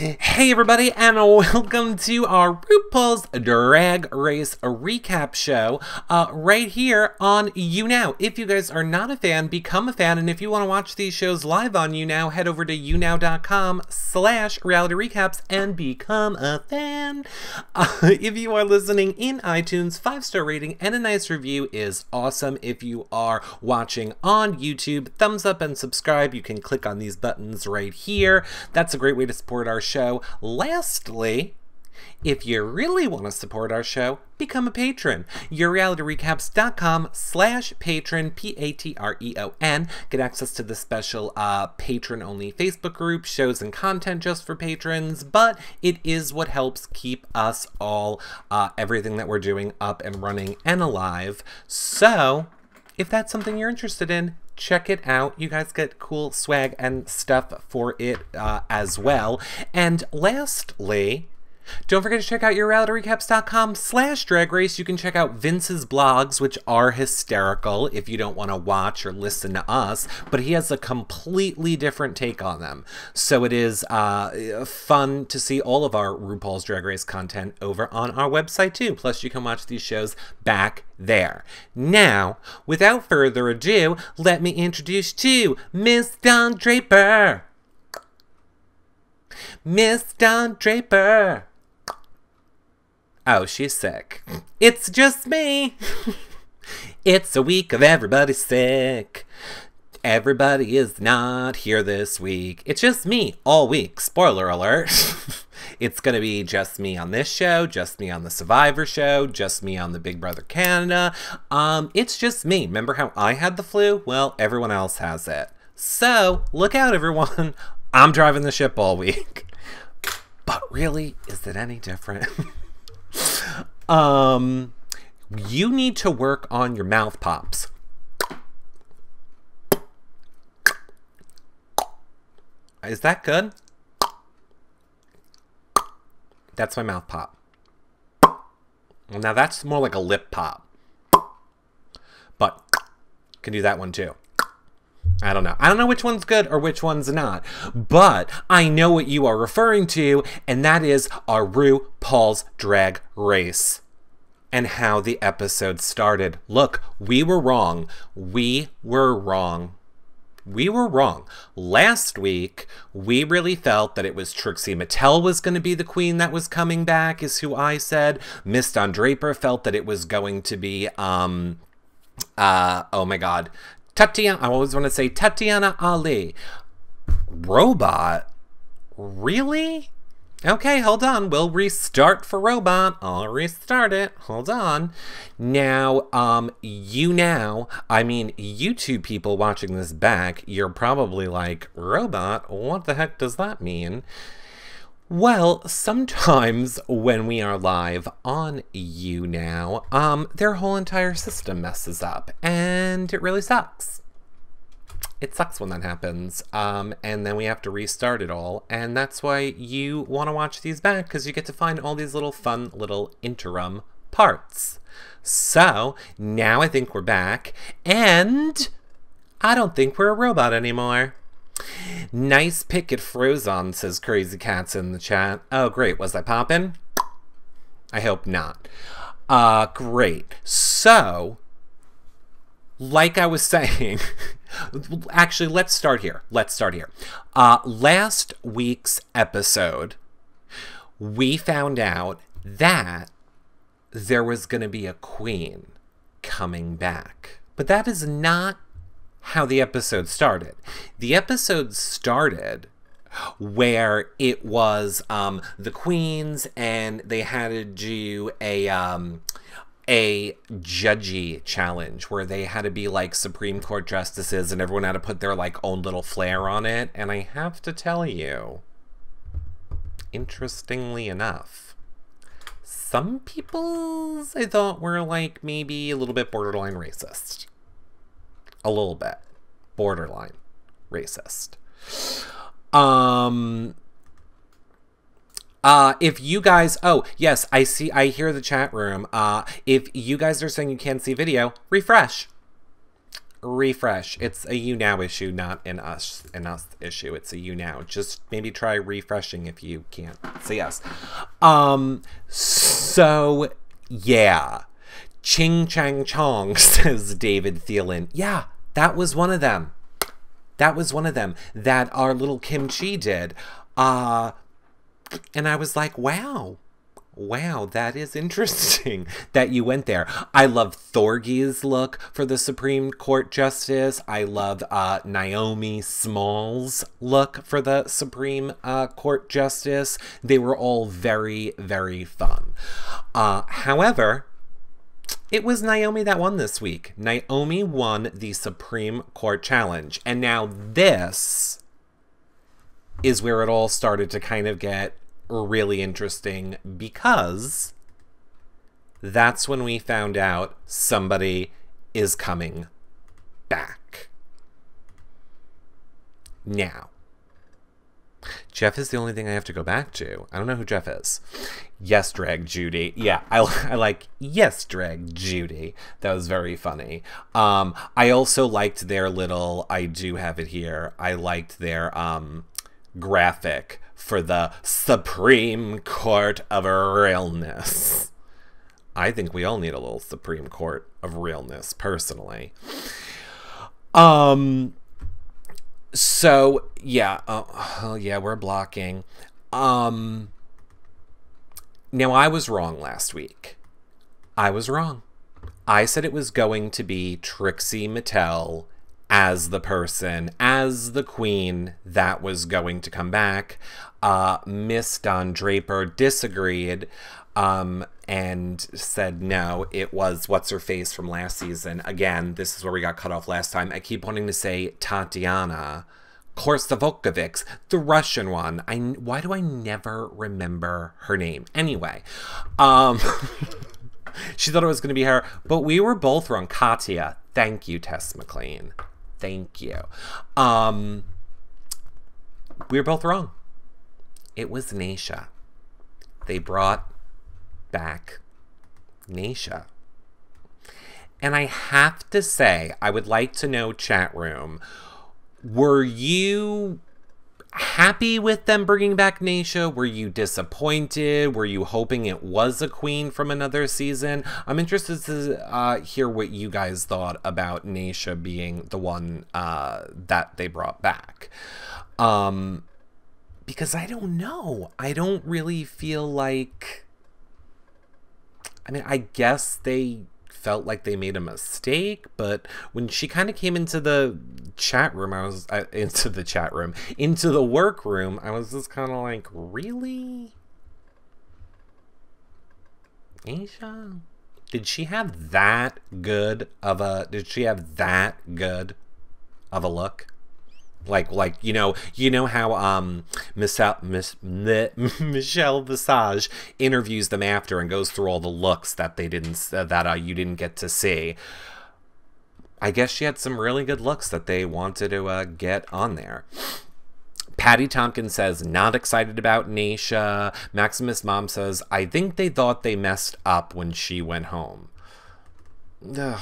Hey everybody, and welcome to our RuPaul's Drag Race recap show right here on YouNow. If you guys are not a fan, become a fan, and if you want to watch these shows live on YouNow, head over to younow.com/realityrecaps and become a fan. If you are listening in iTunes, 5-star rating and a nice review is awesome. If you are watching on YouTube, thumbs up and subscribe. You can click on these buttons right here. That's a great way to support our show. Lastly, if you really want to support our show, become a patron. YourRealityRecaps.com/patron, Patreon. Get access to the special patron-only Facebook group, shows and content just for patrons, but it is what helps keep us all, everything that we're doing up and running and alive. So, if that's something you're interested in, check it out. You guys get cool swag and stuff for it as well. And lastly, don't forget to check out YourRealityRecaps.com/DragRace. You can check out Vince's blogs, which are hysterical if you don't want to watch or listen to us, but he has a completely different take on them. So it is fun to see all of our RuPaul's Drag Race content over on our website too. Plus you can watch these shows back there. Now, without further ado, let me introduce to Miss Dawn Draper. Miss Dawn Draper. Oh, she's sick. It's just me. It's a week of everybody sick. Everybody is not here this week. It's just me all week. Spoiler alert. It's going to be just me on this show, just me on the Survivor show, just me on the Big Brother Canada. It's just me. Remember how I had the flu? Well, everyone else has it. So, look out, everyone. I'm driving the ship all week. But really, is it any different? You need to work on your mouth pops. Is that good? That's my mouth pop. Now that's more like a lip pop. But can do that one too. I don't know. I don't know which one's good or which one's not. But I know what you are referring to, and that is our RuPaul's Drag Race and how the episode started. Look, we were wrong. We were wrong. We were wrong. Last week, we really felt that it was Trixie Mattel was going to be the queen that was coming back, is who I said. Miss Dawn Draper felt that it was going to be, oh my God, Tatiana, I always want to say Tatiana Ali. Robot? Really? Okay, hold on. We'll restart for Robot. I'll restart it. Hold on. Now, you two people watching this back, you're probably like, Robot? What the heck does that mean? Well, sometimes when we are live on YouNow, their whole entire system messes up, and it really sucks. It sucks when that happens, and then we have to restart it all, and that's why you want to watch these back, because you get to find all these little fun little interim parts. So, now I think we're back, and I don't think we're a robot anymore. Nice pick, it froze on, says Crazy Cats in the chat. Oh, great. Was I poppin'? I hope not. Great. So, like I was saying, actually, let's start here. Last week's episode, we found out that there was going to be a queen coming back. But that is not how the episode started. The episode started where it was the queens, and they had to do a judgy challenge where they had to be like Supreme Court justices, and everyone had to put their like own little flair on it. And I have to tell you, interestingly enough, some people I thought were like maybe a little bit borderline racist. A little bit borderline racist. If you guys, oh yes, I hear the chat room. If you guys are saying you can't see video, refresh. refresh. It's a you now issue, not an us issue. It's a you now. Just maybe try refreshing if you can't. So yes. So yeah. Ching Chang Chong, says David Thielen. Yeah, that was one of them. That was one of them that our little Kim Chi did. And I was like, wow. Wow, that is interesting that you went there. I love Thorgy's look for the Supreme Court Justice. I love Naomi Smalls' look for the Supreme Court Justice. They were all very, very fun. However, it was Naomi that won this week. Naomi won the Supreme Court Challenge. And now this is where it all started to kind of get really interesting, because that's when we found out somebody is coming back. Now, Jeff is the only thing I have to go back to. I don't know who Jeff is. Yes, Drag Judy. Yeah, I like yes, Drag Judy. That was very funny. I also liked their little, I do have it here, I liked their graphic for the Supreme Court of Realness. I think we all need a little Supreme Court of Realness, personally. So, yeah. Oh, yeah, we're blocking. Now, I was wrong last week. I was wrong. I said it was going to be Trixie Mattel as the person, as the queen that was going to come back. Miss Don Draper disagreed and said no, it was what's-her-face from last season. Again, this is where we got cut off last time. I keep wanting to say Tatiana Korsavolkovich, the Russian one. Why do I never remember her name? Anyway, she thought it was going to be her, but we were both wrong. Katya. Thank you, Tess McLean. Thank you. We were both wrong. It was Naysha. They brought back Naysha. And I have to say, I would like to know, chat room, were you happy with them bringing back Naysha? Were you disappointed? Were you hoping it was a queen from another season? I'm interested to hear what you guys thought about Naysha being the one that they brought back. Because I don't know. I don't really feel like... I mean, I guess they felt like they made a mistake, but when she kind of came into the chat room, into the workroom, I was just kind of like, really? Naysha? Did she have that good of a look? Like you know how Michelle Visage interviews them after and goes through all the looks that you didn't get to see. I guess she had some really good looks that they wanted to get on there. Patty Tompkins says, not excited about Naysha. Maximus Mom says, I think they thought they messed up when she went home. Ugh.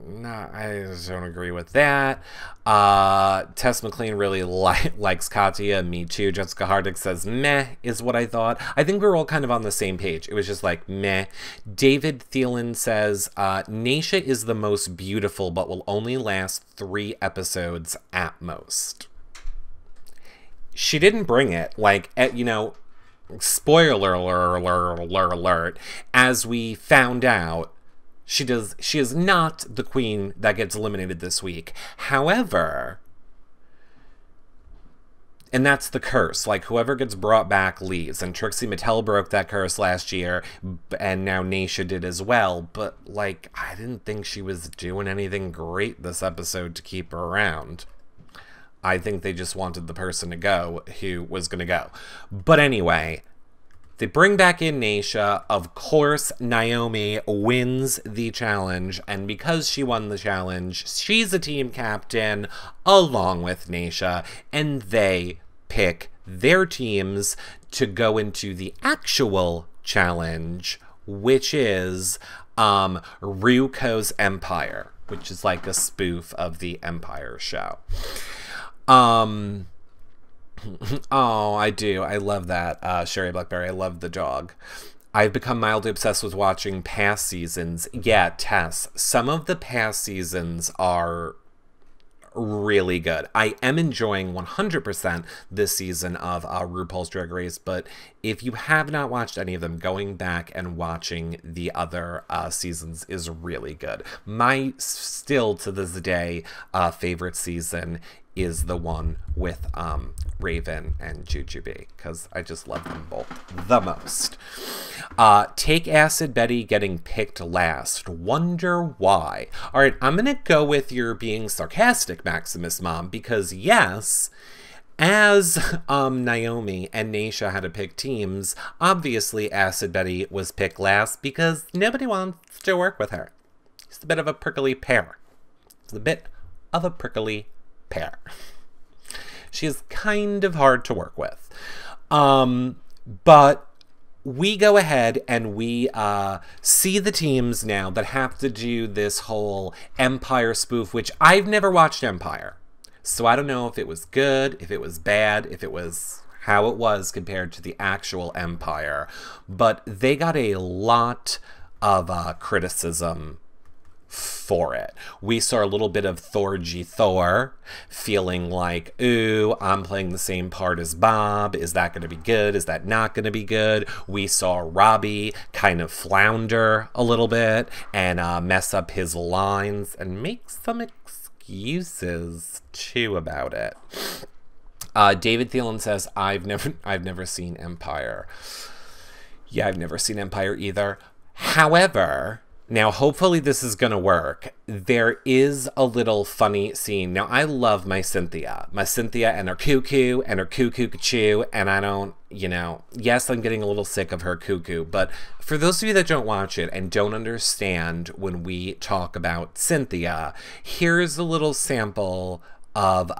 No, I just don't agree with that. Tess McLean really likes Katya. Me too. Jessica Hardick says, meh, is what I thought. I think we were all kind of on the same page. It was just like, meh. David Thielen says, Naysha is the most beautiful, but will only last 3 episodes at most. She didn't bring it. Like, spoiler alert, as we found out, she is not the queen that gets eliminated this week. However, and that's the curse. Like, whoever gets brought back leaves. And Trixie Mattel broke that curse last year, and now Naysha did as well. But, like, I didn't think she was doing anything great this episode to keep her around. I think they just wanted the person to go who was going to go. But anyway, they bring back in Naysha. Of course, Naomi wins the challenge, and because she won the challenge, she's a team captain along with Naysha, and they pick their teams to go into the actual challenge, which is Ryuko's Empire. which is like a spoof of the Empire show. Oh, I do. I love that. Sherry Blackberry, I love the dog. I've become mildly obsessed with watching past seasons. Yeah, Tess, some of the past seasons are really good. I am enjoying 100% this season of RuPaul's Drag Race, but if you have not watched any of them, going back and watching the other seasons is really good. My, still to this day, favorite season is the one with Raven and Jujubee, because I just love them both the most. Take Acid Betty getting picked last. Wonder why. All right, I'm going to go with your being sarcastic, Maximus Mom, because yes, as Naomi and Naysha had to pick teams, obviously Acid Betty was picked last because nobody wants to work with her. She's a bit of a prickly pear. It's a bit of a prickly pear. She is kind of hard to work with. But we go ahead and we see the teams now that have to do this whole Empire spoof, which I've never watched Empire. So I don't know if it was good, if it was bad, if it was how it was compared to the actual Empire. But they got a lot of criticism for it. We saw a little bit of Thorgy Thor feeling like, ooh, I'm playing the same part as Bob. Is that going to be good? Is that not going to be good? We saw Robbie kind of flounder a little bit and mess up his lines and make some excuses too about it. David Thielen says, I've never seen Empire. Yeah, I've never seen Empire either. However, now, hopefully this is going to work. There is a little funny scene. Now, I love my Cynthia and her cuckoo and her cuckoo-cachoo, and I don't, you know, yes, I'm getting a little sick of her cuckoo, but for those of you that don't watch it and don't understand when we talk about Cynthia, here's a little sample of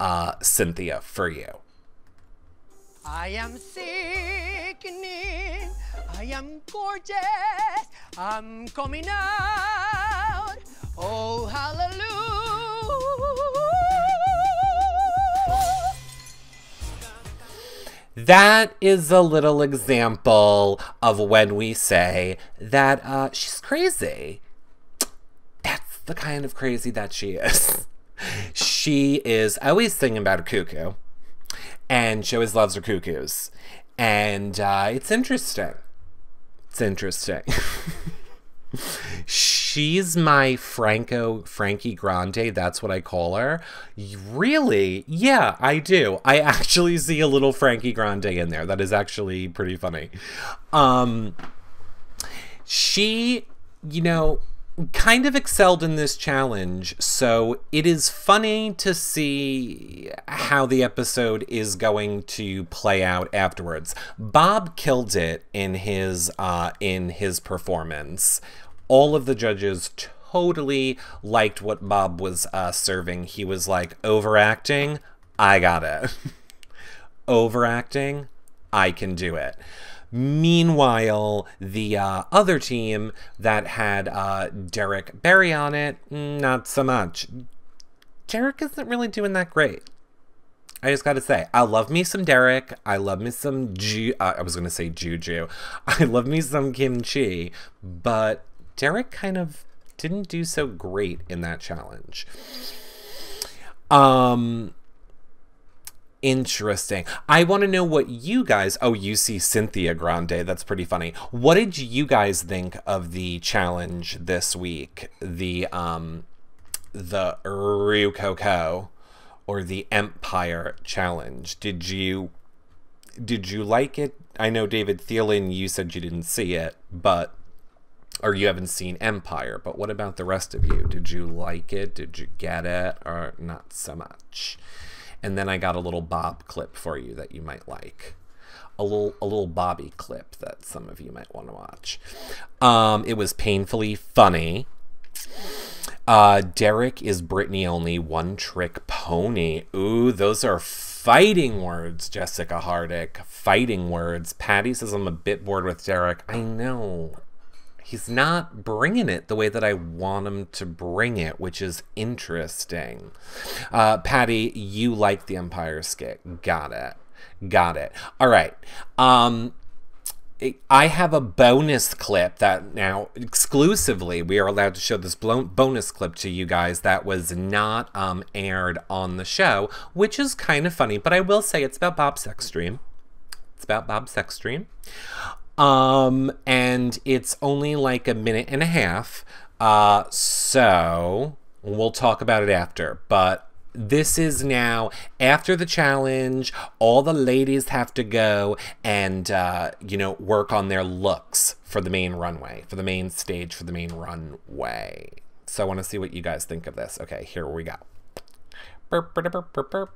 Cynthia for you. I am sickening, I am gorgeous, I'm coming out, oh hallelujah. That is a little example of when we say that she's crazy. That's the kind of crazy that she is. She is always thinking about a cuckoo, and she always loves her cuckoos. And it's interesting. It's interesting. She's my Frankie Grande. That's what I call her. Really? Yeah, I do. I actually see a little Frankie Grande in there. That is actually pretty funny. She, you know, kind of excelled in this challenge, so it is funny to see how the episode is going to play out afterwards. Bob killed it in his performance. All of the judges totally liked what Bob was serving. He was like, overacting, I got it. Overacting, I can do it. Meanwhile, the other team that had Derek Barry on it, not so much. Derek isn't really doing that great. I just gotta say, I love me some Derek. I love me some I was gonna say Juju. I love me some kimchi, but Derek kind of didn't do so great in that challenge. Interesting. I want to know what you guys... Oh, you see Cynthia Grande. That's pretty funny. What did you guys think of the challenge this week? The Rococo or the Empire challenge. Did you like it? I know, David Thielen, you said you didn't see it, but... Or you haven't seen Empire, but what about the rest of you? Did you like it? Did you get it? Or not so much? And then I got a little Bob clip for you that you might like. A little Bobby clip that some of you might want to watch. It was painfully funny. Derek is Britney only, one trick pony. Ooh, those are fighting words, Jessica Hardick. Fighting words. Patty says I'm a bit bored with Derek. I know. He's not bringing it the way that I want him to bring it, which is interesting. Patty, you like the Empire skit. Got it. Got it. All right. I have a bonus clip that now exclusively we are allowed to show this bonus clip to you guys that was not aired on the show, which is kind of funny, but I will say it's about Bob's sex dream. It's about Bob's sex dream. And it's only like a minute and a half. So we'll talk about it after, but this is now after the challenge. All the ladies have to go and, you know, work on their looks for the main runway, for the main stage, for the main runway. So I want to see what you guys think of this. Okay, here we go. Burp, burp, burp, burp, burp.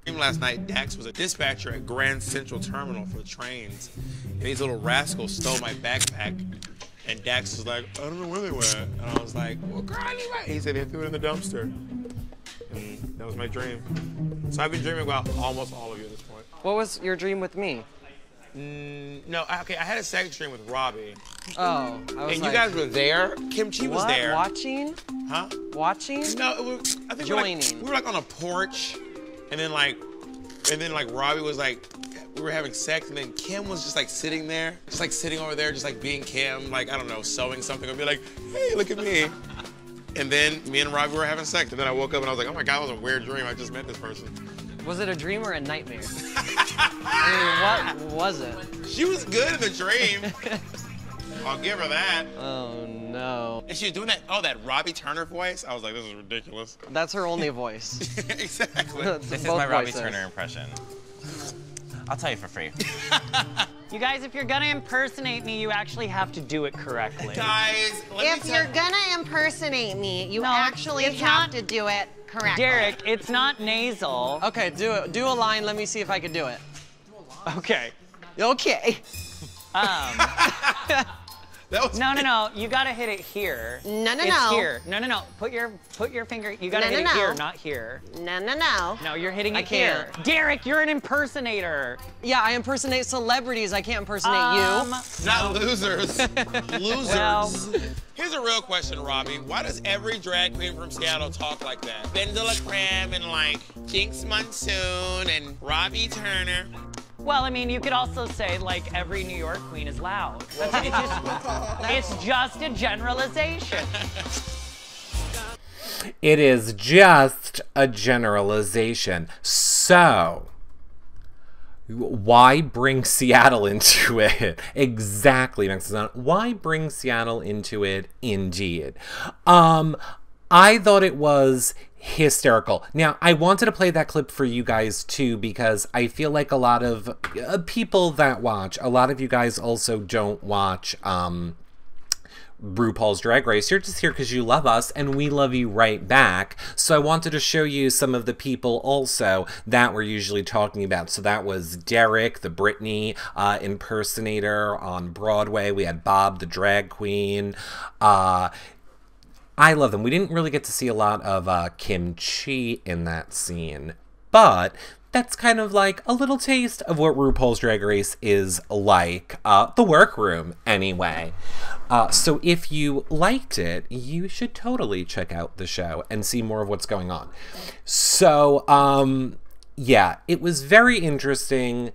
Last night, Dax was a dispatcher at Grand Central Terminal for the trains, and these little rascals stole my backpack. And Dax was like, I don't know where they went. And I was like, well, girl, I need my... He said they threw it in the dumpster. And that was my dream. So I've been dreaming about almost all of you at this point. What was your dream with me? No, okay, I had a sex dream with Robbie. Oh, I was and like, you guys were there. Kimchi was there. Watching? Huh? Watching? No, it was, I think joining. We were like on a porch. And then like Robbie was like, we were having sex, and then Kim was just like sitting there, just like sitting over there, just like being Kim, like, I don't know, sewing something, and be like, hey, look at me. And then me and Robbie were having sex, and then I woke up and I was like, oh my God, that was a weird dream. I just met this person. Was it a dream or a nightmare? I mean, what was it? She was good in the dream. I'll give her that. Oh no. And she was doing that, oh, that Robbie Turner voice. I was like, this is ridiculous. That's her only voice. Exactly. This is my Robbie Turner impression. I'll tell you for free. You guys, if you're gonna impersonate me, you actually have to do it correctly. Guys, if you're gonna impersonate me, you actually have to do it correctly. Derek, it's not nasal. Okay, do it. Do a line. Let me see if I can do it. Okay. Okay. No. You gotta hit it here. No. It's here. No. Put your finger. You gotta hit it here, not here. No. No, you're hitting it I can't. here. Derek, you're an impersonator. Yeah, I impersonate celebrities. I can't impersonate you. Not losers. Losers. Well, here's a real question, Robbie. Why does every drag queen from Seattle talk like that? Ben de la Creme and like Jinx Monsoon and Robbie Turner. well, I mean, you could also say like every New York queen is loud. It's just a generalization. It is just a generalization. So, why bring Seattle into it? Exactly, Maxine. Why bring Seattle into it? Indeed. I thought it was hysterical. Now, I wanted to play that clip for you guys too, because I feel like a lot of people that watch, a lot of you guys also don't watch RuPaul's Drag Race. You're just here because you love us, and we love you right back. So I wanted to show you some of the people also that we're usually talking about. So that was Derek, the Britney impersonator on Broadway. We had Bob, the drag queen. I love them. We didn't really get to see a lot of Kimchi in that scene, but that's kind of like a little taste of what RuPaul's Drag Race is like. The workroom, anyway. So if you liked it, you should totally check out the show and see more of what's going on. So, yeah, it was very interesting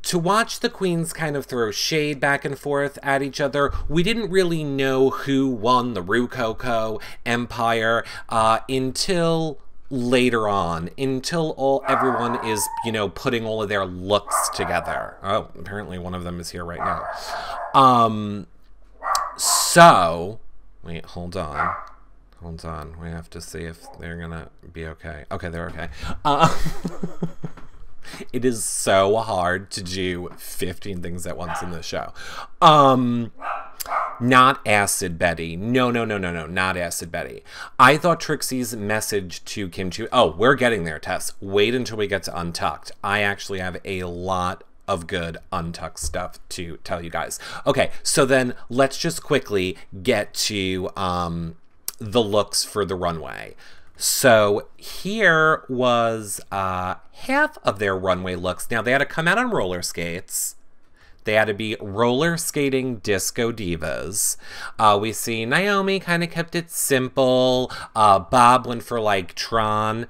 to watch the queens kind of throw shade back and forth at each other. We didn't really know who won the RuCoco Empire until later on, until everyone is, you know, putting all of their looks together. Oh, apparently one of them is here right now. So, wait, hold on. Hold on. We have to see if they're gonna be okay. Okay, they're okay. It is so hard to do 15 things at once in this show. Not Acid Betty. No, not Acid Betty. I thought Trixie's message to Kimchi... Oh, we're getting there, Tess. Wait until we get to Untucked. I actually have a lot of good Untucked stuff to tell you guys. Okay, so then let's just quickly get to the looks for the runway. So here was half of their runway looks. Now, they had to come out on roller skates. They had to be roller skating disco divas. We see Naomi kind of kept it simple. Bob went for like Tron.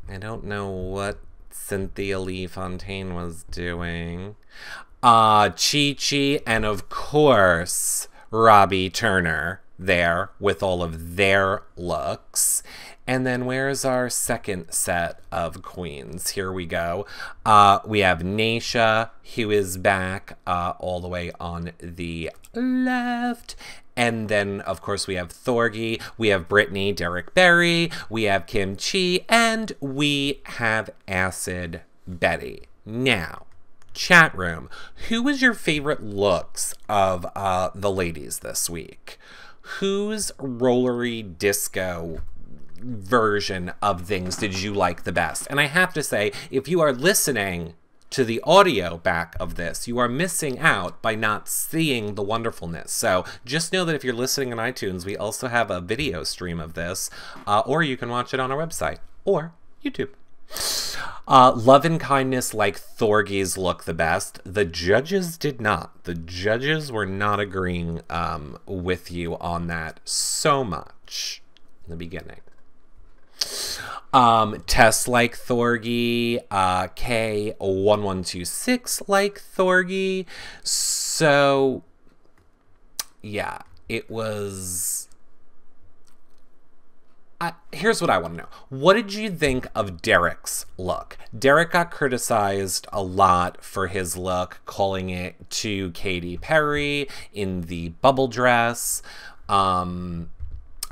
I don't know what Cynthia Lee Fontaine was doing. Chi-Chi, and of course, Robbie Turner there with all of their looks. And then where's our second set of queens? Here we go. We have Naisha, who is back all the way on the left. And then, of course, we have Thorgy, we have Brittany, Derek Barry, we have Kim Chi, and we have Acid Betty. Now, chat room, who was your favorite looks of the ladies this week? Whose rollery disco version of things did you like the best? And I have to say, if you are listening to the audio back of this, you are missing out by not seeing the wonderfulness. So just know that if you're listening on iTunes, we also have a video stream of this, or you can watch it on our website or YouTube. Love and Kindness like Thorgy's look the best. The judges did not. The judges were not agreeing with you on that so much in the beginning. Tess like Thorgy, K1126 like Thorgy. So yeah, it was... here's what I want to know. What did you think of Derek's look? Derek got criticized a lot for his look, calling it to Katy Perry in the bubble dress. I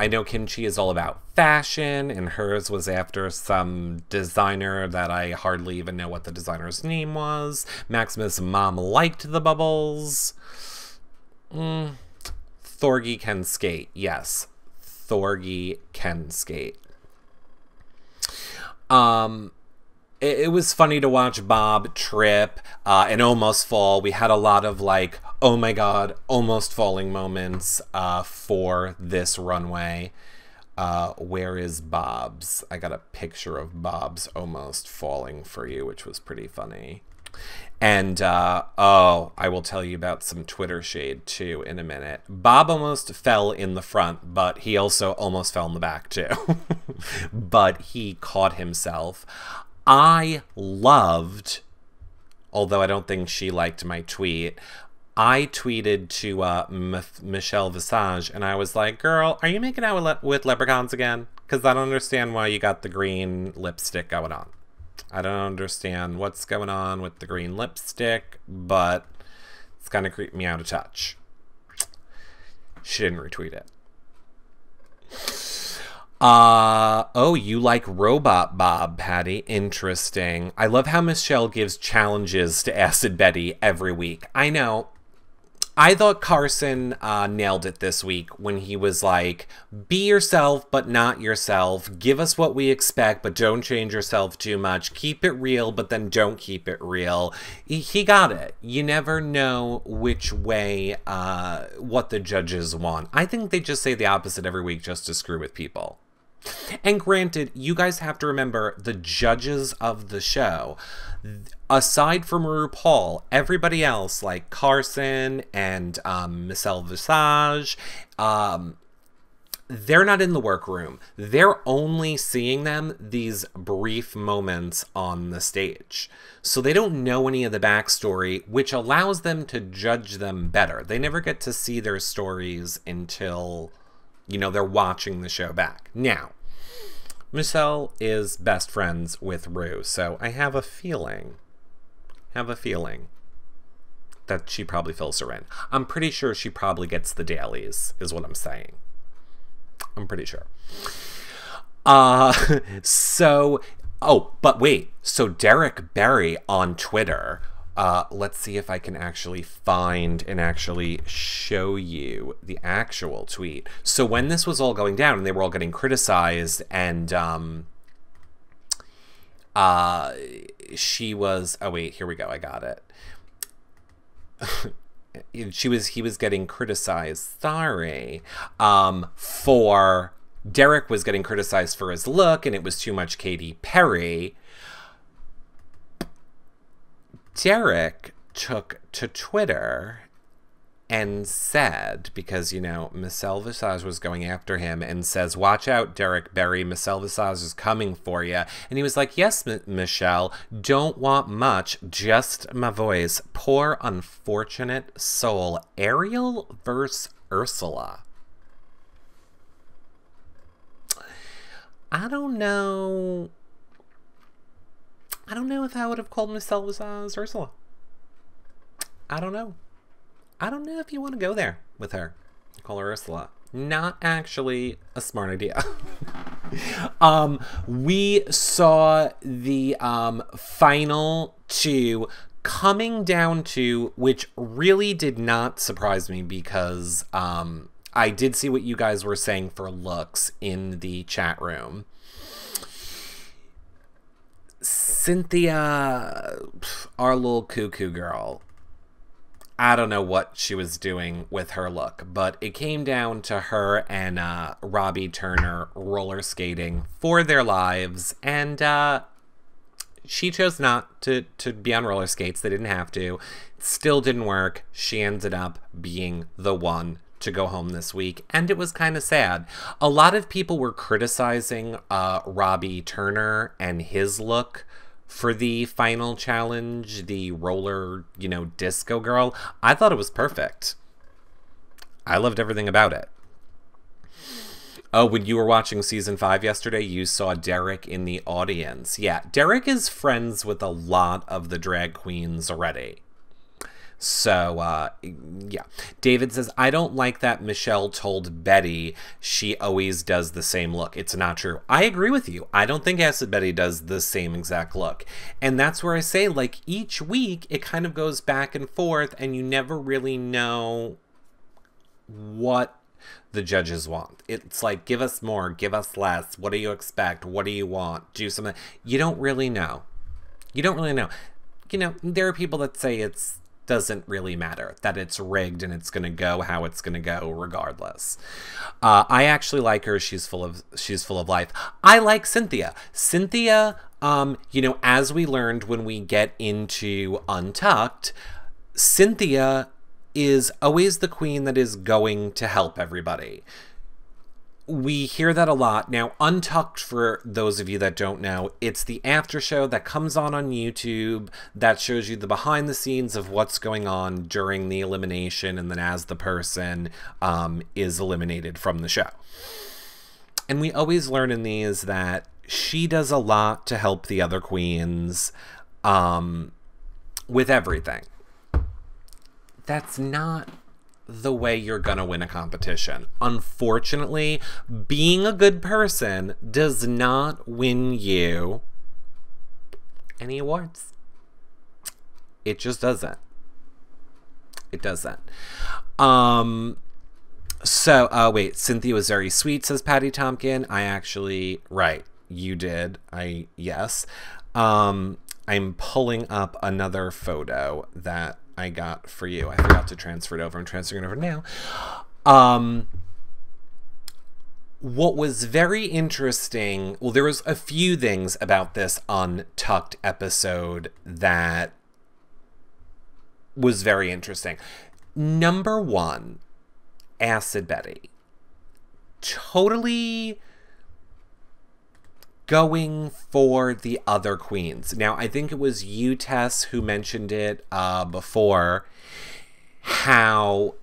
know Kim Chi is all about fashion, and hers was after some designer that I hardly even know what the designer's name was. Maximus' mom liked the bubbles. Thorgy can skate. Yes, Thorgy can skate. It was funny to watch Bob trip and almost fall. We had a lot of like, oh my god, almost falling moments for this runway. Where is Bob's? I got a picture of Bob's almost falling for you, which was pretty funny. And, oh, I will tell you about some Twitter shade, too, in a minute. Bob almost fell in the front, but he also almost fell in the back, too. But he caught himself. I loved, although I don't think she liked my tweet, I tweeted to Michelle Visage, and I was like, girl, are you making out with leprechauns again? Because I don't understand why you got the green lipstick going on. I don't understand what's going on with the green lipstick, but it's kind of creeped me out a touch. She didn't retweet it. Oh, you like Robot Bob, Patty. Interesting. I love how Michelle gives challenges to Acid Betty every week. I know. I thought Carson nailed it this week when he was like, be yourself, but not yourself. Give us what we expect, but don't change yourself too much. Keep it real, but then don't keep it real. He got it. You never know which way, what the judges want. I think they just say the opposite every week just to screw with people. And granted, you guys have to remember the judges of the show, aside from RuPaul, everybody else like Carson and Michelle Visage, they're not in the workroom. They're only seeing them these brief moments on the stage. So they don't know any of the backstory, which allows them to judge them better. They never get to see their stories until, you know, they're watching the show back. Now, Michelle is best friends with Ru, so I have a feeling that she probably fills her in. I'm pretty sure she probably gets the dailies, is what I'm saying. I'm pretty sure. So, oh, but wait. So Derek Barry on Twitter, let's see if I can actually find and actually show you the actual tweet. So when this was all going down and they were all getting criticized and she was, oh wait, here we go, I got it. He was getting criticized, sorry, for, Derek was getting criticized for his look and it was too much Katy Perry. Derek took to Twitter and said, because, you know, Michelle Visage was going after him, and says, "Watch out, Derek Barry, Michelle Visage is coming for you." And he was like, "Yes, Michelle, don't want much, just my voice. Poor unfortunate soul. Ariel versus Ursula." I don't know if I would have called Michelle Visage Ursula. I don't know. I don't know if you want to go there with her. Call her Ursula. Not actually a smart idea. We saw the final two coming down to, which really did not surprise me, because I did see what you guys were saying for looks in the chat room. Cynthia, our little cuckoo girl, I don't know what she was doing with her look, but it came down to her and Robbie Turner roller skating for their lives, and she chose not to be on roller skates. They didn't have to. It still didn't work. She ended up being the one to go home this week, and it was kind of sad. A lot of people were criticizing Robbie Turner and his look for the final challenge, the roller, you know, disco girl. I thought it was perfect. I loved everything about it. Oh, when you were watching season 5 yesterday, you saw Derek in the audience. Yeah, Derek is friends with a lot of the drag queens already. So, yeah. David says, "I don't like that Michelle told Betty she always does the same look. It's not true." I agree with you. I don't think Acid Betty does the same exact look. And that's where I say, like, each week it kind of goes back and forth, and you never really know what the judges want. It's like, give us more, give us less. What do you expect? What do you want? Do something. You don't really know. You don't really know. You know, there are people that say it's doesn't really matter, that it's rigged and it's going to go how it's going to go regardless. I actually like her. She's full of life. I like Cynthia. Cynthia, you know, as we learned when we get into Untucked, Cynthia is always the queen that is going to help everybody. We hear that a lot. Now, Untucked, for those of you that don't know, it's the after show that comes on YouTube that shows you the behind the scenes of what's going on during the elimination, and then as the person is eliminated from the show. And we always learn in these that she does a lot to help the other queens with everything. That's not the way you're gonna win a competition. Unfortunately, being a good person does not win you any awards. It just doesn't. It doesn't. So, wait, Cynthia was very sweet, says Patty Tompkin. I actually, right, you did. Yes. I'm pulling up another photo that I got for you. I forgot to transfer it over. I'm transferring it over now. What was very interesting, well, there was a few things about this Untucked episode that was very interesting. Number one, Acid Betty. Totally going for the other queens. Now, I think it was you, Tess, who mentioned it before, how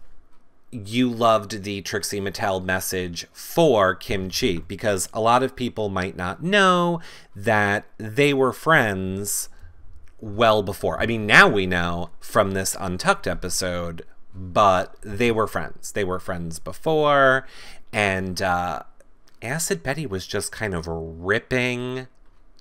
you loved the Trixie Mattel message for Kim Chi, because a lot of people might not know that they were friends well before. I mean, now we know from this Untucked episode, but they were friends. They were friends before, and Acid Betty was just kind of ripping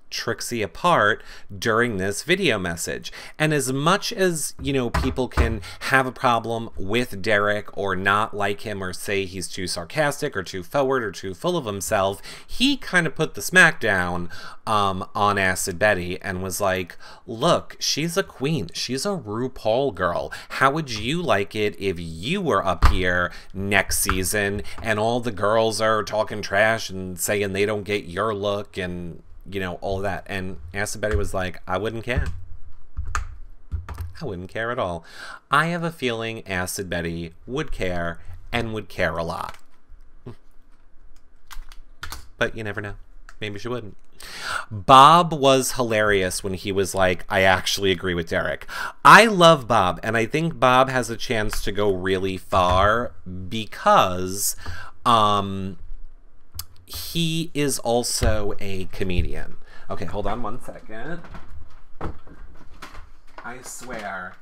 Trixie apart during this video message. And as much as, you know, people can have a problem with Derek or not like him or say he's too sarcastic or too forward or too full of himself, he kind of put the smack down on Acid Betty and was like, look, she's a queen. She's a RuPaul girl. How would you like it if you were up here next season and all the girls are talking trash and saying they don't get your look and, you know, all that? And Acid Betty was like, I wouldn't care. I wouldn't care at all. I have a feeling Acid Betty would care, and would care a lot. But you never know. Maybe she wouldn't. Bob was hilarious when he was like, I actually agree with Derek. I love Bob, and I think Bob has a chance to go really far because he is also a comedian. Okay, hold on one second. I swear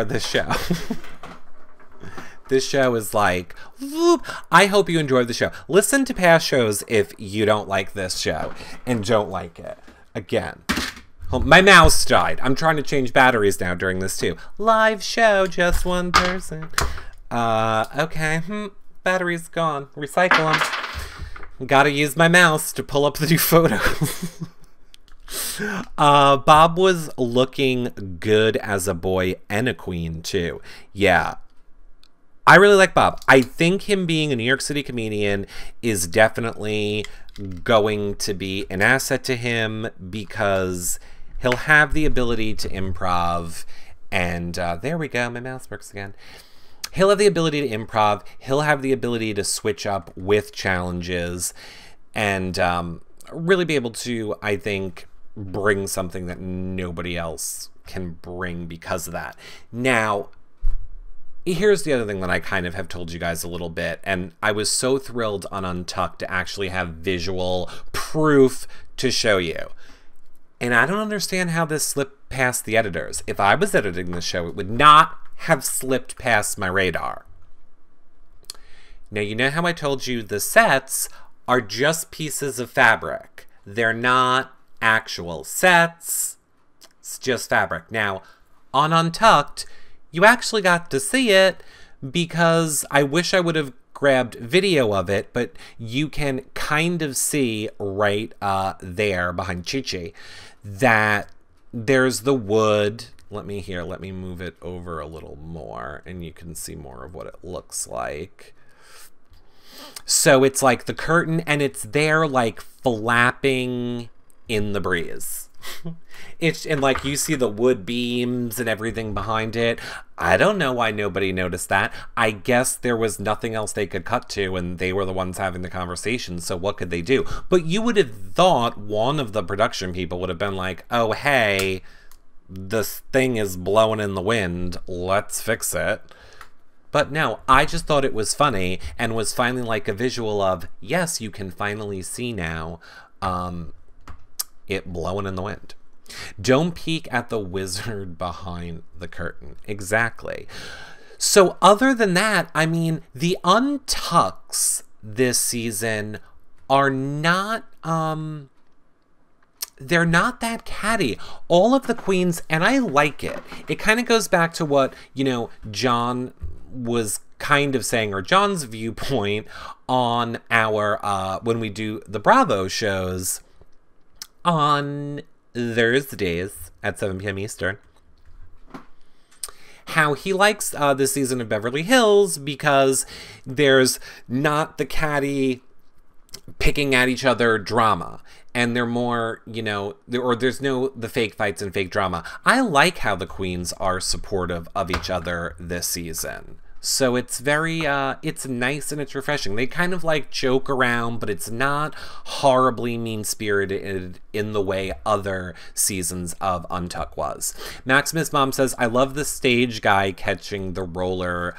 this show. This show is like, whoop. I hope you enjoyed the show. Listen to past shows if you don't like this show and don't like it. Again, my mouse died. I'm trying to change batteries now during this too. Live show, just one person. Okay, battery's gone. Recycle them. Gotta use my mouse to pull up the new photos. Bob was looking good as a boy and a queen too. Yeah. I really like Bob. I think him being a New York City comedian is definitely going to be an asset to him because he'll have the ability to improv. And there we go. My mouse works again. He'll have the ability to improv. He'll have the ability to switch up with challenges and really be able to, I think, bring something that nobody else can bring because of that. Now, here's the other thing that I kind of have told you guys a little bit, and I was so thrilled on Untucked to actually have visual proof to show you. And I don't understand how this slipped past the editors. If I was editing this show, it would not have slipped past my radar. Now, you know how I told you the sets are just pieces of fabric. They're not actual sets. It's just fabric. Now, on Untucked, you actually got to see it because I wish I would have grabbed video of it, but you can kind of see right there behind Chi-Chi that there's the wood. Let me move it over a little more and you can see more of what it looks like. So it's like the curtain and it's there like flapping in the breeze. And like you see the wood beams and everything behind it. I don't know why nobody noticed that. I guess there was nothing else they could cut to and they were the ones having the conversation, so what could they do? But you would have thought one of the production people would have been like, oh hey, this thing is blowing in the wind, let's fix it. But no, I just thought it was funny and was finally like a visual of, yes, you can finally see now it blowing in the wind. Don't peek at the wizard behind the curtain. Exactly. So other than that, I mean, the Untucks this season are not, they're not that catty. All of the queens, and I like it. It kind of goes back to what, you know, John was kind of saying, or John's viewpoint on our, when we do the Bravo shows on Thursdays at 7 p.m. Eastern. How he likes this season of Beverly Hills because there's not the catty picking at each other drama. And they're more, you know, there's no the fake fights and fake drama. I like how the queens are supportive of each other this season. So it's very, it's nice and it's refreshing. They kind of like joke around, but it's not horribly mean-spirited in the way other seasons of Untucked was. Maximus Mom says, I love the stage guy catching the roller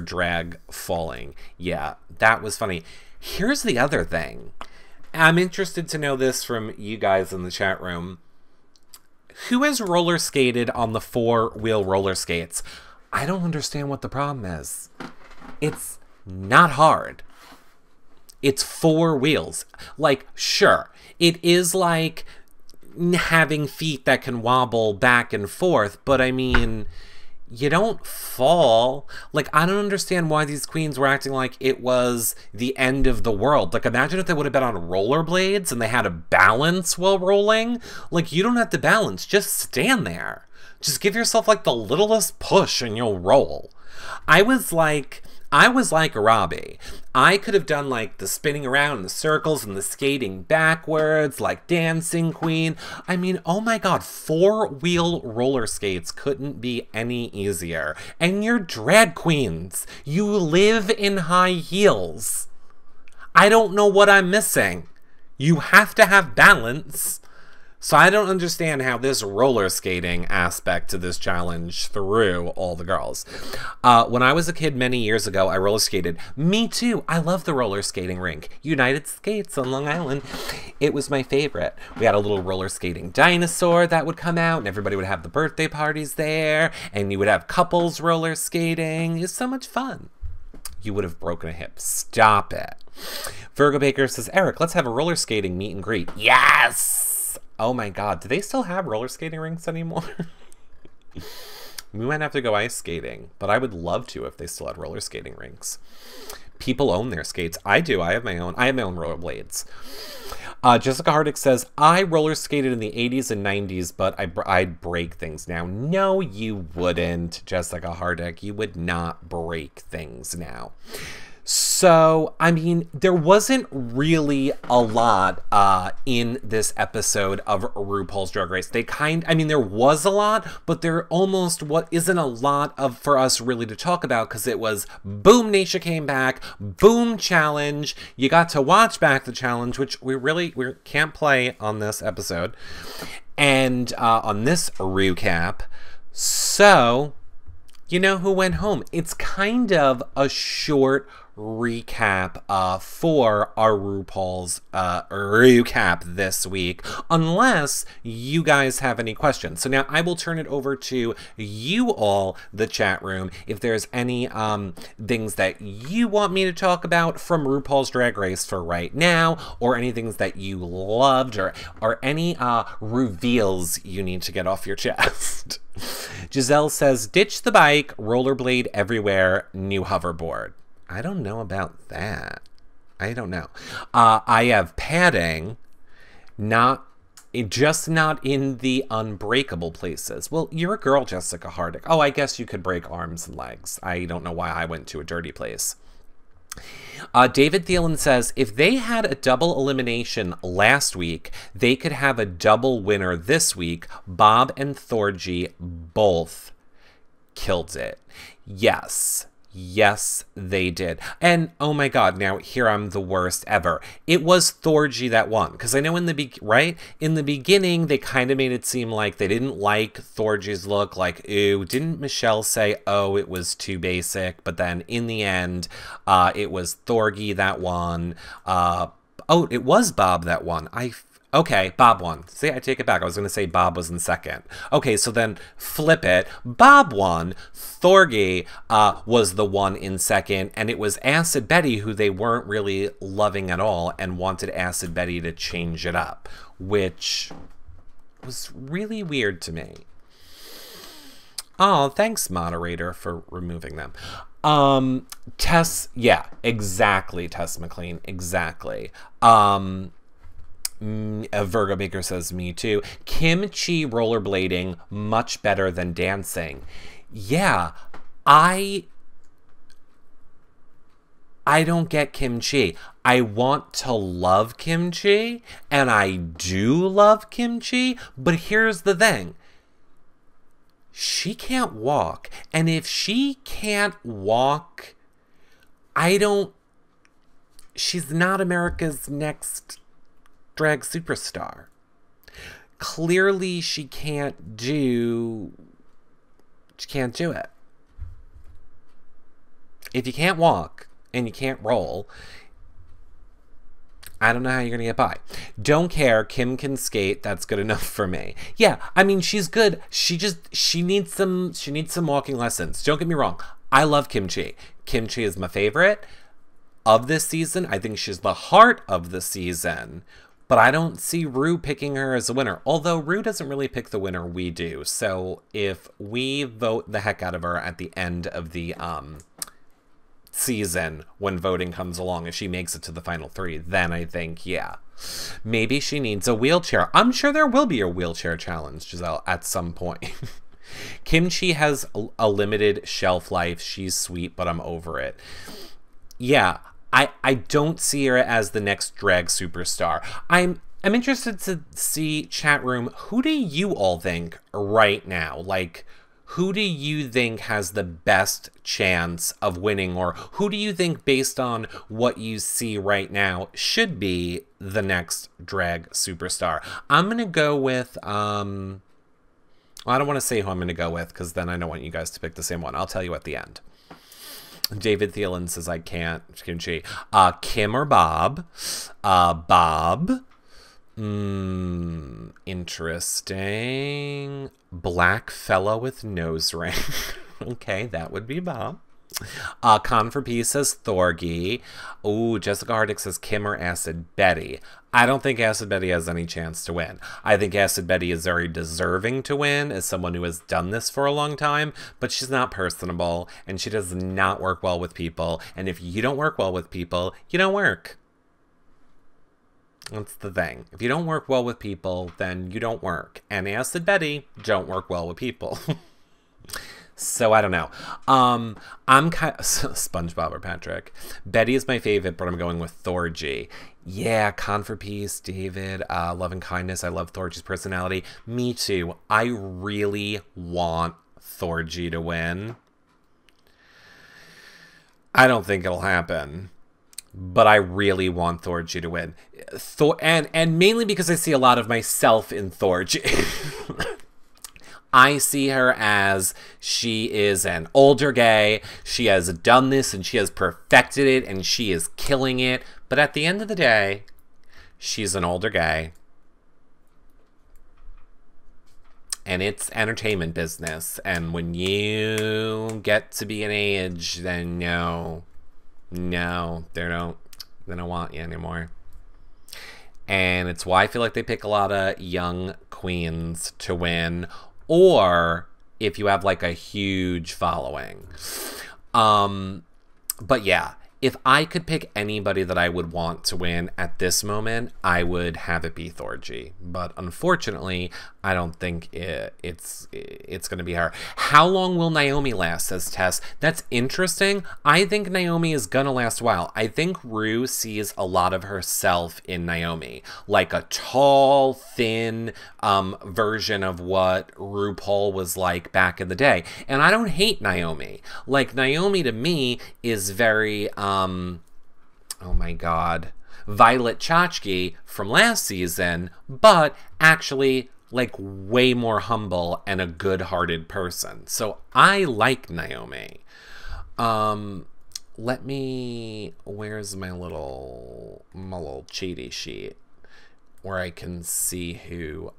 drag falling. Yeah, that was funny. Here's the other thing. I'm interested to know this from you guys in the chat room. Who has roller skated on the 4-wheel roller skates? I don't understand what the problem is. It's not hard. It's 4 wheels. Like, sure, it is like having feet that can wobble back and forth, but I mean, you don't fall. Like, I don't understand why these queens were acting like it was the end of the world. Like, imagine if they would have been on rollerblades and they had to balance while rolling. Like, you don't have to balance. Just stand there. Just give yourself like the littlest push and you'll roll. I was like, I was like Robbie. I could have done like the spinning around in the circles and the skating backwards, like Dancing Queen. I mean, oh my God, 4-wheel roller skates couldn't be any easier. And you're drag queens. You live in high heels. I don't know what I'm missing. You have to have balance. So I don't understand how this roller skating aspect to this challenge threw all the girls. When I was a kid many years ago, I roller skated. Me too. I love the roller skating rink. United Skates on Long Island. It was my favorite. We had a little roller skating dinosaur that would come out, and everybody would have the birthday parties there, and you would have couples roller skating. It's so much fun. You would have broken a hip. Stop it. Virgo Baker says, Eric, let's have a roller skating meet and greet. Yes! Oh my God, do they still have roller skating rinks anymore? We might have to go ice skating, but I would love to if they still had roller skating rinks. People own their skates. I do. I have my own rollerblades. Jessica Hardick says, I roller skated in the 80s and 90s, but I'd break things now. No, you wouldn't, Jessica Hardick. You would not break things now. So, I mean, there wasn't really a lot in this episode of RuPaul's Drag Race. I mean, there was a lot, but there almost isn't a lot for us really to talk about, because it was boom, Naysha came back, boom, challenge. You got to watch back the challenge, which we can't play on this episode, and on this recap. So, you know who went home? It's kind of a short recap for our RuPaul's recap this week, unless you guys have any questions. So now I will turn it over to you all, the chat room, if there's any things that you want me to talk about from RuPaul's Drag Race for right now, or any things that you loved, or any reveals you need to get off your chest. Giselle says, ditch the bike, rollerblade everywhere, new hoverboard. I don't know about that. I don't know. I have padding, just not in the unbreakable places. Well, you're a girl, Jessica Hardick. Oh, I guess you could break arms and legs. I don't know why I went to a dirty place. David Thielen says, if they had a double elimination last week, they could have a double winner this week. Bob and Thorgy both killed it. Yes. Yes, they did. And, oh my God, now here I'm the worst ever. It was Thorgy that won. Because I know in the beginning, they kind of made it seem like they didn't like Thorgy's look. Like, ooh, didn't Michelle say, oh, it was too basic? But then in the end, it was Thorgy that won. Oh, it was Bob that won. Okay, Bob won. See, I take it back. I was going to say Bob was in second. Okay, so then flip it. Bob won. Thorgy was the one in second, and it was Acid Betty who they weren't really loving at all and wanted Acid Betty to change it up, which was really weird to me. Oh, thanks, moderator, for removing them. Tess, yeah, exactly, Tess McLean, exactly. Virgo Baker says, me too. Kimchi rollerblading, much better than dancing. Yeah, I don't get kimchi. I want to love kimchi, and I do love kimchi, but here's the thing. She can't walk, and if she can't walk, she's not America's Next Drag Superstar. Clearly she can't do it. If you can't walk and you can't roll, I don't know how you're gonna get by. Don't care, Kim can skate, that's good enough for me. Yeah, I mean, she's good. She needs some walking lessons. Don't get me wrong. I love Kimchi. Kimchi is my favorite of this season. I think she's the heart of the season. But I don't see Ru picking her as a winner. Although Ru doesn't really pick the winner, we do. So if we vote the heck out of her at the end of the season, when voting comes along, if she makes it to the final 3, then I think, yeah, maybe she needs a wheelchair. I'm sure there will be a wheelchair challenge, Giselle, at some point. Kimchi has a limited shelf life. She's sweet, but I'm over it. Yeah, I don't see her as the next drag superstar. I'm interested to see, chat room, who do you all think right now? Like, who do you think has the best chance of winning? Or who do you think, based on what you see right now, should be the next drag superstar? I'm going to go with, well, I don't want to say who I'm going to go with, because then I don't want you guys to pick the same one. I'll tell you at the end. David Thielen says I can't. Kimchi. Kim or Bob? Bob. Interesting. Black fella with nose ring. Okay, that would be Bob. Con for Peace says Thorgy. Ooh, Jessica Hardick says Kim or Acid Betty. I don't think Acid Betty has any chance to win. I think Acid Betty is very deserving to win as someone who has done this for a long time, but she's not personable, and she does not work well with people. And if you don't work well with people, you don't work. That's the thing. If you don't work well with people, then you don't work. And Acid Betty don't work well with people. So I don't know. I'm kind of SpongeBob or Patrick. Betty is my favorite, but I'm going with Thorgy. Yeah, Con for Peace, David, Love and Kindness. I love Thorgy's personality. Me too. I really want Thorgy to win. I don't think it'll happen, but I really want Thorgy to win. And mainly because I see a lot of myself in Thorgy. I see her as she is an older gay. She has done this and she has perfected it and she is killing it. But at the end of the day, she's an older gay. And it's entertainment business. And when you get to be an age, then no, they don't want you anymore. And it's why I feel like they pick a lot of young queens to win. Or if you have like a huge following. But yeah, if I could pick anybody that I would want to win at this moment, I would have it be Thorgy. But unfortunately, I don't think it's going to be her. How long will Naomi last, says Tess. That's interesting. I think Naomi is going to last a while. I think Ru sees a lot of herself in Naomi. Like a tall, thin version of what RuPaul was like back in the day. And I don't hate Naomi. Like, Naomi to me is very, oh my god, Violet Chachki from last season, but actually like way more humble and a good-hearted person. So I like Naomi. Let me, where's my little cheaty sheet where I can see who,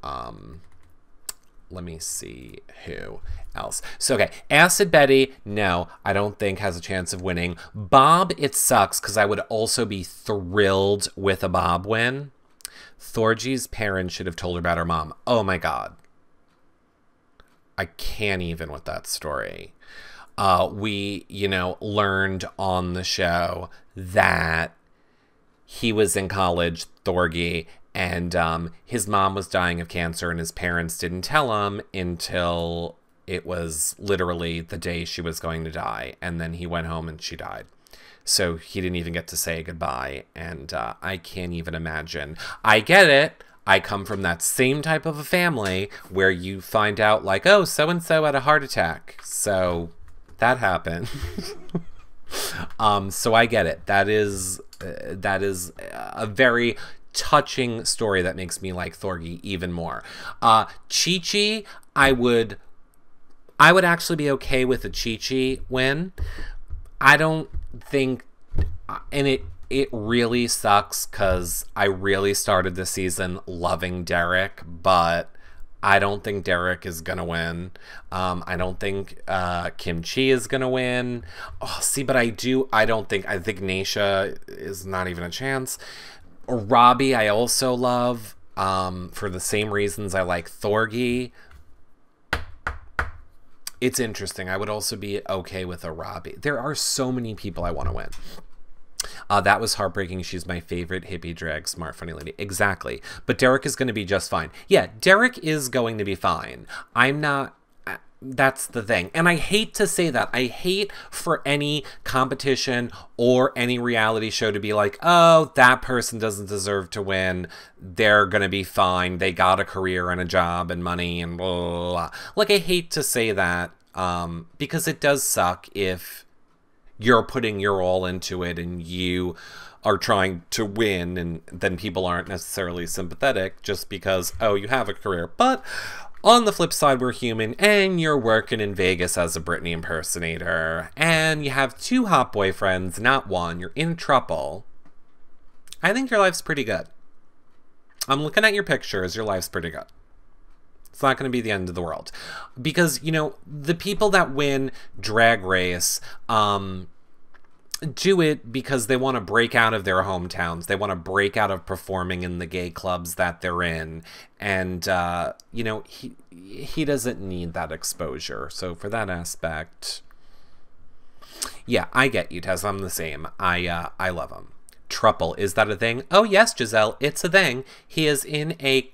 let me see who else. So, okay, Acid Betty, no, I don't think has a chance of winning. Bob, it sucks because I would also be thrilled with a Bob win. Thorgy's parents should have told her about her mom. Oh my god. I can't even with that story. We, learned on the show that he was in college, Thorgy, and his mom was dying of cancer and his parents didn't tell him until it was literally the day she was going to die. And then he went home and she died. So he didn't even get to say goodbye. And I can't even imagine. I get it. I come from that same type of a family where you find out like, oh, so-and-so had a heart attack. So that happened. So I get it. That is a very touching story that makes me like Thorgy even more. Chi-Chi, I would actually be okay with a Chi-Chi win. I don't think, and it really sucks because I really started the season loving Derek, but I don't think Derek is gonna win. I don't think Kimchi is gonna win. Oh, see, but I think Naisha is not even a chance. Robbie, I also love, for the same reasons I like Thorgy. It's interesting. I would also be okay with a Robbie. There are so many people I want to win. That was heartbreaking. She's my favorite hippie drag, smart, funny lady. Exactly. But Derek is going to be just fine. Yeah, Derek is going to be fine. I'm not... That's the thing. And I hate to say that. I hate for any competition or any reality show to be like, oh, that person doesn't deserve to win. They're going to be fine. They got a career and a job and money and blah, blah, blah. Like, I hate to say that because it does suck if you're putting your all into it and you are trying to win and then people aren't necessarily sympathetic just because, oh, you have a career. But on the flip side, we're human, and you're working in Vegas as a Britney impersonator, and you have 2 hot boyfriends, not 1. You're in trouble. I think your life's pretty good. I'm looking at your pictures. Your life's pretty good. It's not going to be the end of the world. Because, you know, the people that win Drag Race, do it because they want to break out of their hometowns. They want to break out of performing in the gay clubs that they're in. And, you know, he doesn't need that exposure. So for that aspect, yeah, I get you, Tess. I'm the same. I love him. Truple, is that a thing? Oh yes, Giselle, it's a thing. He is in a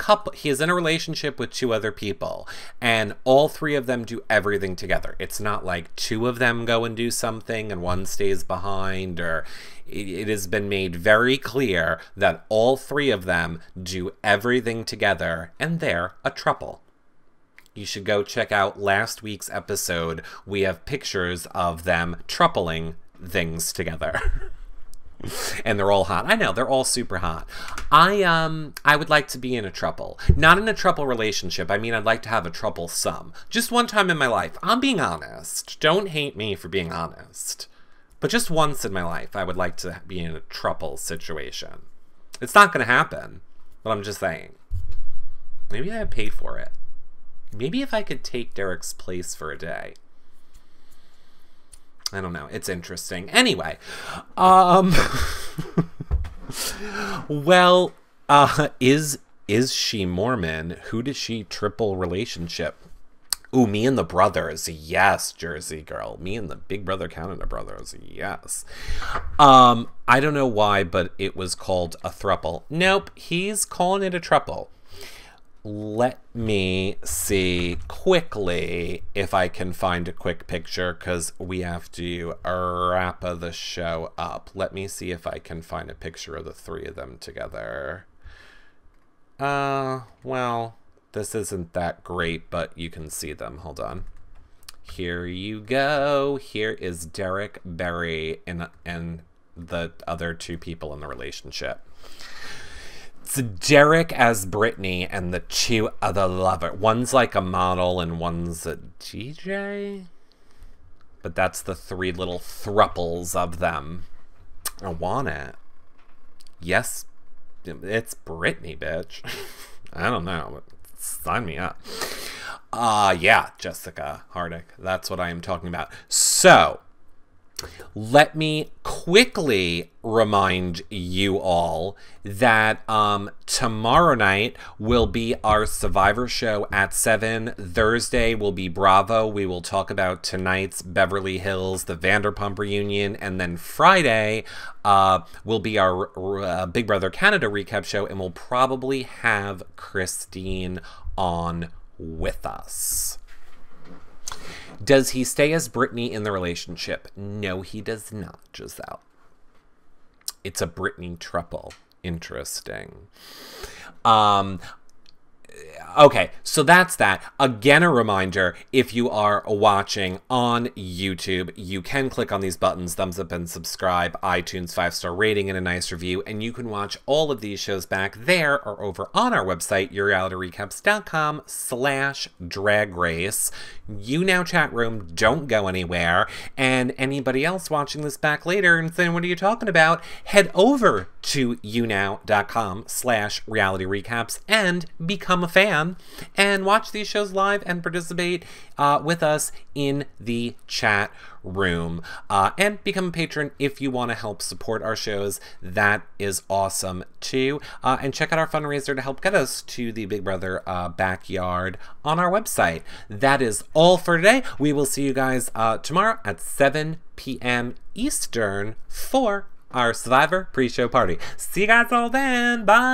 relationship with 2 other people, and all 3 of them do everything together. It's not like 2 of them go and do something and 1 stays behind, or it has been made very clear that all 3 of them do everything together, and they're a truple. You should go check out last week's episode. We have pictures of them trupling things together. And they're all hot. I know, they're all super hot. I would like to be in a trouple. Not in a trouple relationship. I mean, I'd like to have a troublesome. Just one time in my life. I'm being honest. Don't hate me for being honest. But just once in my life, I would like to be in a trouble situation. It's not going to happen, but I'm just saying. Maybe I'd pay for it. Maybe if I could take Derek's place for a day. I don't know. It's interesting. Anyway, well, is she Mormon? Who does she triple relationship? Ooh, me and the brothers. Yes, Jersey girl. Me and the Big Brother Canada brothers. Yes. I don't know why, but it was called a thruple. Nope, he's calling it a triple. Let me see quickly if I can find a quick picture, because we have to wrap the show up. Let me see if I can find a picture of the 3 of them together. Well, this isn't that great, but you can see them. Hold on. Here you go. Here is Derek Barry and the other 2 people in the relationship. It's Derek as Britney and the 2 other lovers. One's like a model and one's a DJ. But that's the 3 little thruples of them. I want it. Yes, it's Britney, bitch. I don't know. Sign me up. Yeah, Jessica Hardick. That's what I am talking about. So, let me quickly remind you all that tomorrow night will be our Survivor show at 7. Thursday will be Bravo. We will talk about tonight's Beverly Hills, the Vanderpump reunion. And then Friday will be our Big Brother Canada recap show. And we'll probably have Christine on with us. Does he stay as Britney in the relationship? No, he does not, Giselle. It's a Britney triple. Interesting. Okay, so that's that. Again, a reminder, if you are watching on YouTube, you can click on these buttons, thumbs up and subscribe, iTunes 5-star rating and a nice review, and you can watch all of these shows back there or over on our website, yourrealityrecaps.com/DragRace. You Now chat room, don't go anywhere, and anybody else watching this back later and saying, what are you talking about? Head over to younow.com/realityrecaps and become a fan and watch these shows live and participate with us in the chat room, and become a patron if you want to help support our shows. That is awesome too. And check out our fundraiser to help get us to the Big Brother backyard on our website. That is all for today. We will see you guys tomorrow at 7 p.m. Eastern for our Survivor pre-show party. See you guys all then. Bye.